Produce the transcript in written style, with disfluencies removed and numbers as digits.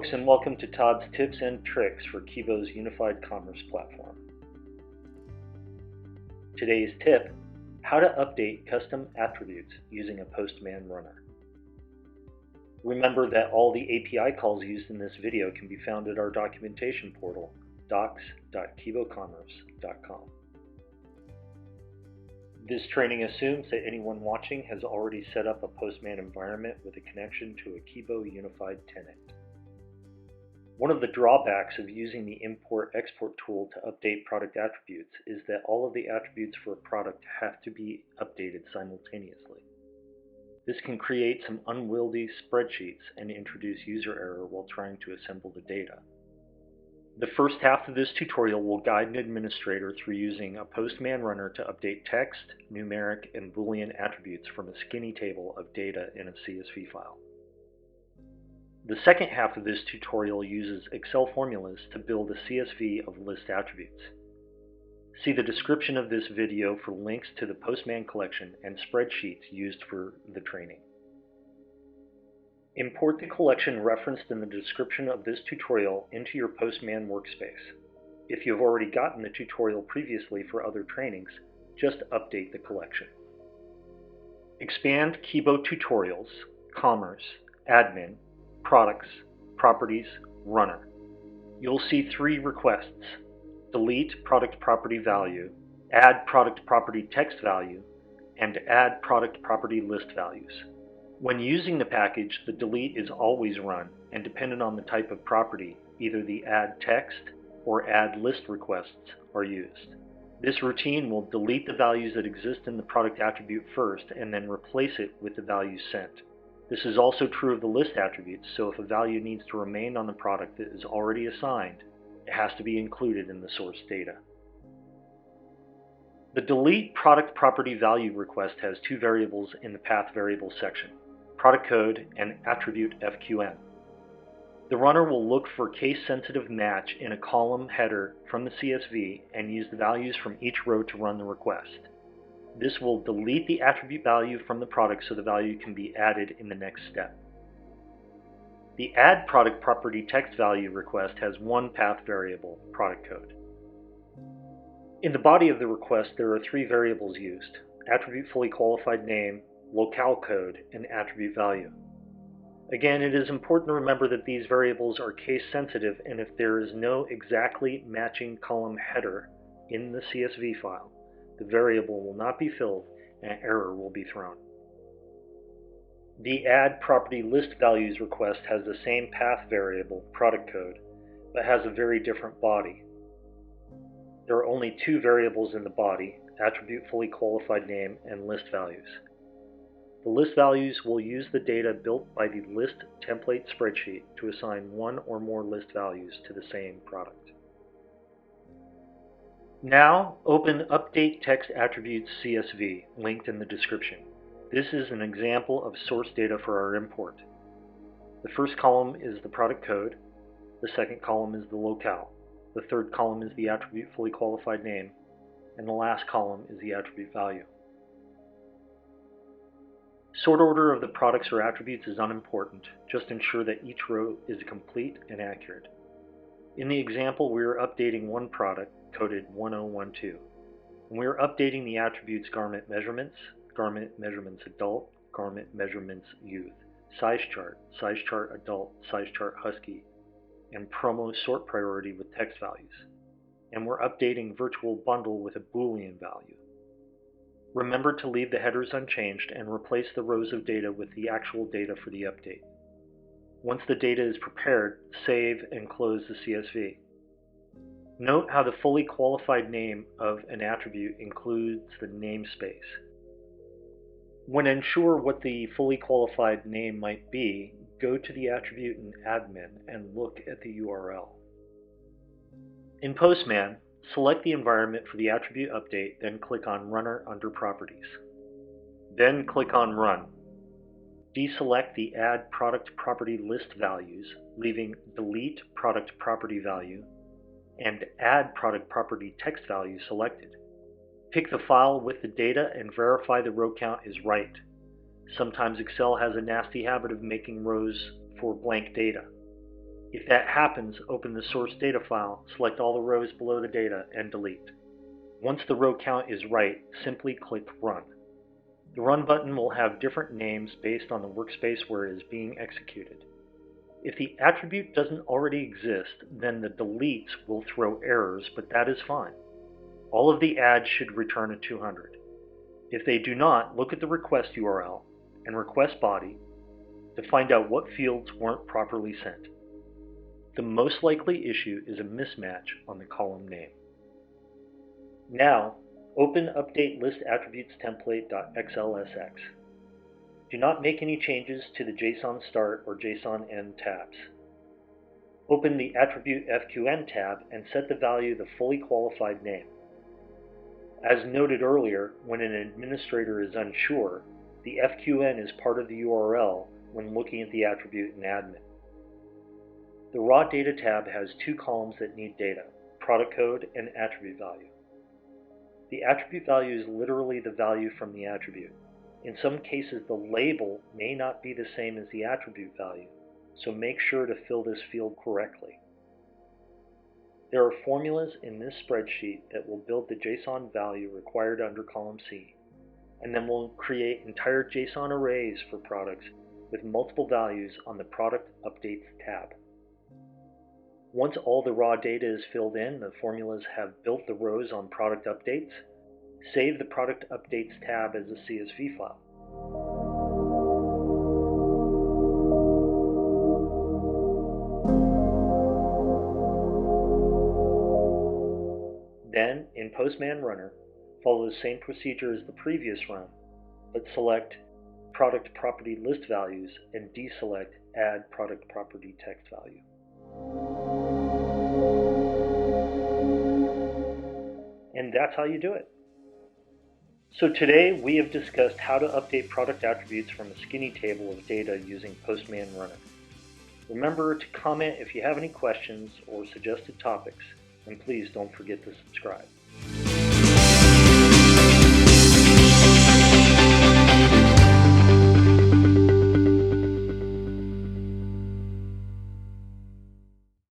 folks, and welcome to Todd's Tips and Tricks for Kibo's Unified Commerce Platform. Today's tip: how to update custom attributes using a Postman runner. Remember that all the API calls used in this video can be found at our documentation portal, docs.kibocommerce.com. This training assumes that anyone watching has already set up a Postman environment with a connection to a Kibo Unified tenant. One of the drawbacks of using the import-export tool to update product attributes is that all of the attributes for a product have to be updated simultaneously. This can create some unwieldy spreadsheets and introduce user error while trying to assemble the data. The first half of this tutorial will guide an administrator through using a Postman runner to update text, numeric, and Boolean attributes from a skinny table of data in a CSV file. The second half of this tutorial uses Excel formulas to build a CSV of list attributes. See the description of this video for links to the Postman collection and spreadsheets used for the training. Import the collection referenced in the description of this tutorial into your Postman workspace. If you have already gotten the tutorial previously for other trainings, just update the collection. Expand Kibo Tutorials, Commerce, Admin, Products, Properties, Runner. You'll see three requests: delete product property value, add product property text value, and add product property list values. When using the package, the delete is always run, and dependent on the type of property, either the add text or add list requests are used. This routine will delete the values that exist in the product attribute first and then replace it with the values sent. This is also true of the list attributes, so if a value needs to remain on the product that is already assigned, it has to be included in the source data. The delete product property value request has two variables in the path variables section: product code and attribute FQN. The runner will look for case-sensitive match in a column header from the CSV and use the values from each row to run the request. This will delete the attribute value from the product so the value can be added in the next step. The add product property text value request has one path variable, product code. In the body of the request, there are three variables used: attribute fully qualified name, locale code, and attribute value. Again, it is important to remember that these variables are case sensitive, and if there is no exactly matching column header in the CSV file, the variable will not be filled and an error will be thrown. The add property list values request has the same path variable, product code, but has a very different body. There are only two variables in the body: attribute fully qualified name and list values. The list values will use the data built by the list template spreadsheet to assign one or more list values to the same product. Now open Update Text Attributes CSV, linked in the description. This is an example of source data for our import. The first column is the product code, the second column is the locale, the third column is the attribute fully qualified name, and the last column is the attribute value. Sort order of the products or attributes is unimportant, just ensure that each row is complete and accurate. In the example, we are updating one product, coded 1012, and we are updating the attributes garment measurements adult, garment measurements youth, size chart adult, size chart husky, and promo sort priority with text values. And we're updating virtual bundle with a Boolean value. Remember to leave the headers unchanged and replace the rows of data with the actual data for the update. Once the data is prepared, save and close the CSV. Note how the fully qualified name of an attribute includes the namespace. When unsure what the fully qualified name might be, go to the attribute in Admin and look at the URL. In Postman, select the environment for the attribute update, then click on Runner under Properties. Then click on Run. Deselect the Add Product Property List values, leaving Delete Product Property Value and Add Product Property Text Value selected. Pick the file with the data and verify the row count is right. Sometimes Excel has a nasty habit of making rows for blank data. If that happens, open the source data file, select all the rows below the data, and delete. Once the row count is right, simply click Run. The Run button will have different names based on the workspace where it is being executed. If the attribute doesn't already exist, then the deletes will throw errors, but that is fine. All of the adds should return a 200. If they do not, look at the request URL and request body to find out what fields weren't properly sent. The most likely issue is a mismatch on the column name. Now, open Update List Attributes Template.xlsx. Do not make any changes to the JSON Start or JSON End tabs. Open the Attribute FQN tab and set the value the fully qualified name. As noted earlier, when an administrator is unsure, the FQN is part of the URL when looking at the attribute in admin. The Raw Data tab has two columns that need data, product code and attribute value. The attribute value is literally the value from the attribute. In some cases, the label may not be the same as the attribute value, so make sure to fill this field correctly. There are formulas in this spreadsheet that will build the JSON value required under column C, and then we'll create entire JSON arrays for products with multiple values on the Product Updates tab. Once all the raw data is filled in, the formulas have built the rows on Product Updates. Save the Product Updates tab as a CSV file. Then, in Postman Runner, follow the same procedure as the previous run, but select Product Property List Values and deselect Add Product Property Text Value. And that's how you do it. So today we have discussed how to update product attributes from a skinny table of data using Postman Runner. Remember to comment if you have any questions or suggested topics, and please don't forget to subscribe.